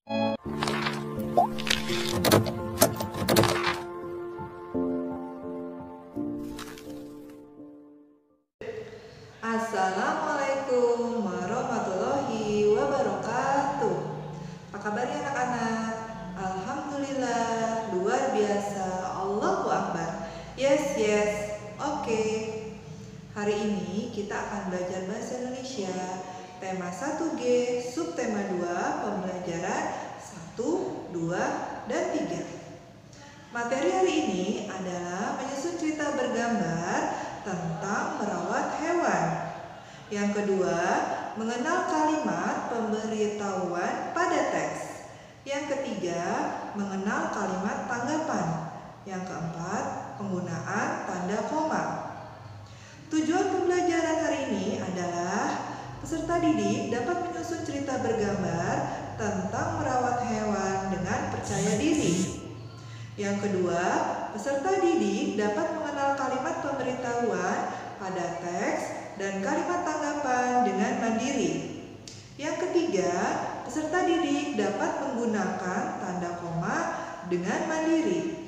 Assalamualaikum warahmatullahi wabarakatuh. Apa kabarnya anak-anak? Alhamdulillah, luar biasa. Allahu Akbar. Yes. Oke. Hari ini kita akan belajar bahasa Indonesia. Tema 1G, subtema 2, pembelajaran 1, 2, dan 3. Materi hari ini adalah menyusun cerita bergambar tentang merawat hewan. Yang kedua, mengenal kalimat pemberitahuan pada teks. Yang ketiga, mengenal kalimat tanggapan. Yang keempat, penggunaan tanda koma. Tujuan pembelajaran hari ini adalah peserta didik dapat menyusun cerita bergambar tentang merawat hewan dengan percaya diri. Yang kedua, peserta didik dapat mengenal kalimat pemberitahuan pada teks dan kalimat tanggapan dengan mandiri. Yang ketiga, peserta didik dapat menggunakan tanda koma dengan mandiri.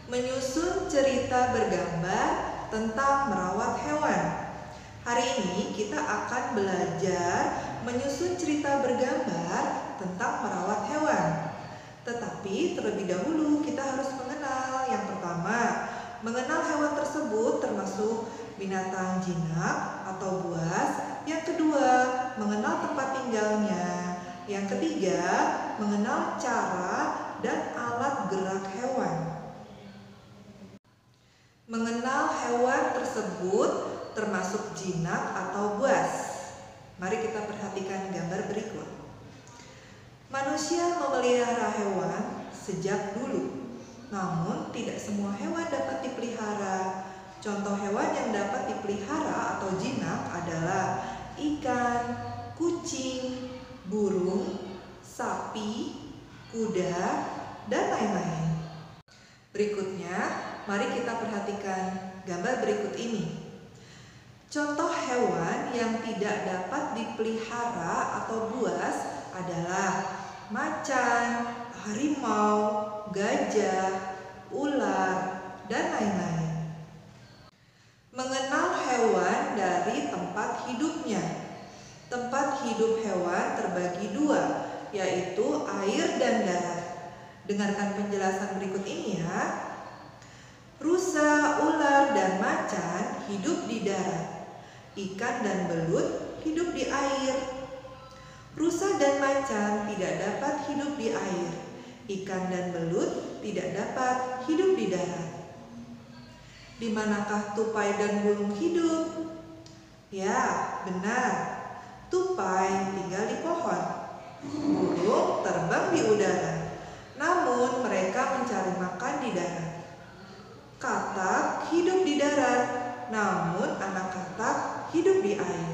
Menyusun cerita bergambar tentang merawat hewan. Hari ini kita akan belajar menyusun cerita bergambar tentang merawat hewan. Tetapi terlebih dahulu kita harus mengenal. Yang pertama, mengenal hewan tersebut termasuk binatang jinak atau buas. Yang kedua, mengenal tempat tinggalnya. Yang ketiga, mengenal cara dan alat gerak hewan. Mengenal hewan tersebut termasuk jinak atau buas. Mari kita perhatikan gambar berikut. Manusia memelihara hewan sejak dulu, namun tidak semua hewan dapat dipelihara. Contoh hewan yang dapat dipelihara atau jinak adalah ikan, kucing, burung, sapi, kuda, dan lain-lain. Berikutnya, mari kita perhatikan gambar berikut ini. Contoh hewan yang tidak dapat dipelihara atau buas adalah macan, harimau, gajah, ular, dan lain-lain. Mengenal hewan dari tempat hidupnya. Tempat hidup hewan terbagi dua, yaitu air dan darat. Dengarkan penjelasan berikut ini ya. Rusa, ular, dan macan hidup di darat. Ikan dan belut hidup di air. Rusa dan macan tidak dapat hidup di air. Ikan dan belut tidak dapat hidup di darat. Di manakah tupai dan burung hidup? Ya, benar. Tupai tinggal di pohon. Burung terbang di udara. Namun mereka mencari makan di darat. Katak hidup di darat. Namun anak katak hidup di air.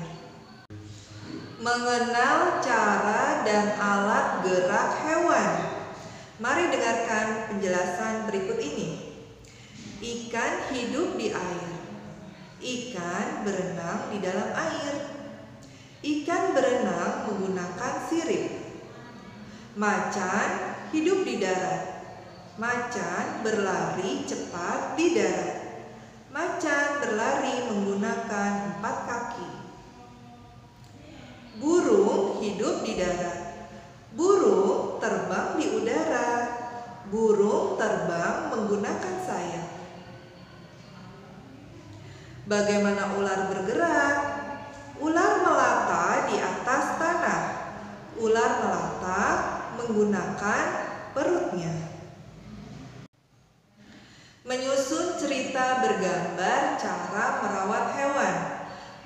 Mengenal cara dan alat gerak hewan. Mari dengarkan penjelasan berikut ini. Ikan hidup di air. Ikan berenang di dalam air. Ikan berenang menggunakan sirip. Macan hidup di darat. Macan berlari cepat di darat. Macan berlari menggunakan 4 kaki. Burung hidup di darat. Burung terbang di udara. Burung terbang menggunakan sayap. Bagaimana ular bergerak? Ular melata di atas tanah. Ular melata menggunakan perutnya. Menyusun cerita bergambar cara merawat hewan.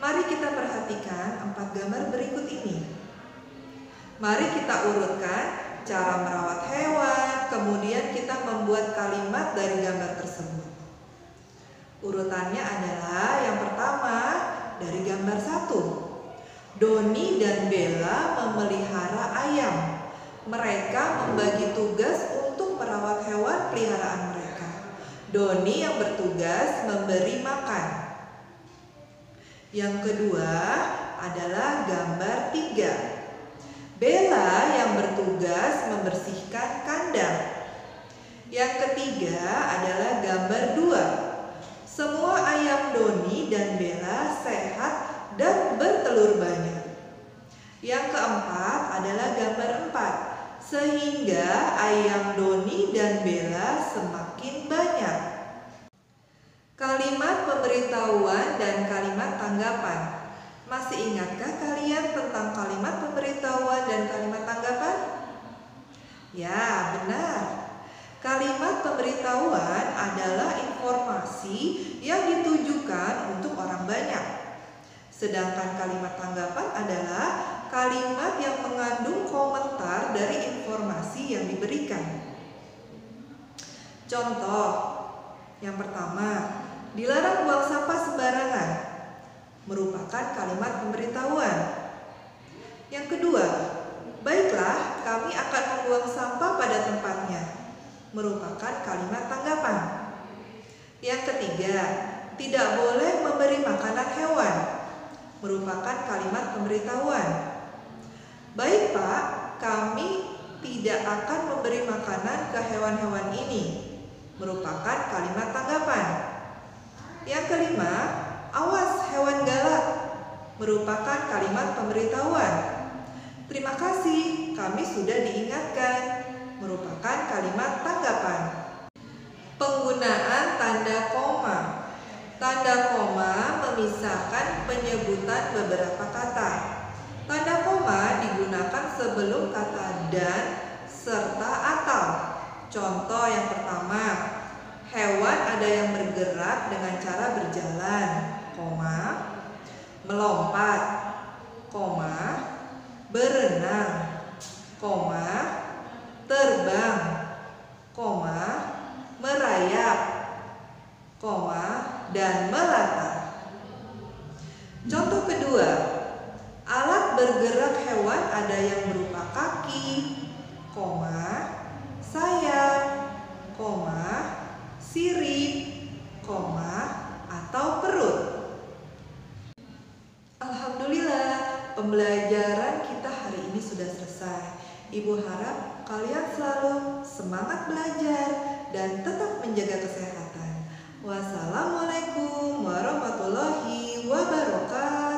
Mari kita perhatikan 4 gambar berikut ini. Mari kita urutkan cara merawat hewan, kemudian kita membuat kalimat dari gambar tersebut. Urutannya adalah yang pertama dari gambar 1. Doni dan Bella memelihara ayam. Mereka membagi tugas untuk merawat hewan peliharaan mereka. Doni yang bertugas memberi makan. Yang kedua adalah gambar 3. Bella membersihkan kandang. Yang ketiga adalah gambar 2. Semua ayam Doni dan Bella sehat dan bertelur banyak. Yang keempat adalah gambar 4. Sehingga ayam Doni dan Bella semakin banyak. Kalimat pemberitahuan dan kalimat tanggapan. Masih ingatkah kalian tentang kalimat pemberitahuan dan kalimat tanggapan? Ya, benar. Kalimat pemberitahuan adalah informasi yang ditujukan untuk orang banyak. Sedangkan kalimat tanggapan adalah kalimat yang mengandung komentar dari informasi yang diberikan. Contoh, yang pertama, dilarang buang sampah sembarangan, merupakan kalimat pemberitahuan. Yang kedua, baiklah, kami akan membuang sampah pada tempatnya, merupakan kalimat tanggapan. Yang ketiga, tidak boleh memberi makanan hewan, merupakan kalimat pemberitahuan. Baik Pak, kami tidak akan memberi makanan ke hewan-hewan ini, merupakan kalimat tanggapan. Yang kelima, awas hewan galak, merupakan kalimat pemberitahuan. Terima kasih, kami sudah diingatkan, merupakan kalimat tanggapan. Penggunaan tanda koma. Tanda koma memisahkan penyebutan beberapa kata. Tanda koma digunakan sebelum kata dan serta atau. Contoh yang pertama, hewan ada yang bergerak dengan cara berjalan, koma, melompat, koma, berenang, koma, terbang, koma, merayap, koma, dan melata. Contoh kedua, alat bergerak hewan ada yang berupa kaki, koma, sayap, koma, sirip, koma, atau perut. Alhamdulillah, pembelajaran kita hari ini sudah selesai. Ibu harap kalian selalu semangat belajar dan tetap menjaga kesehatan. Wassalamualaikum warahmatullahi wabarakatuh.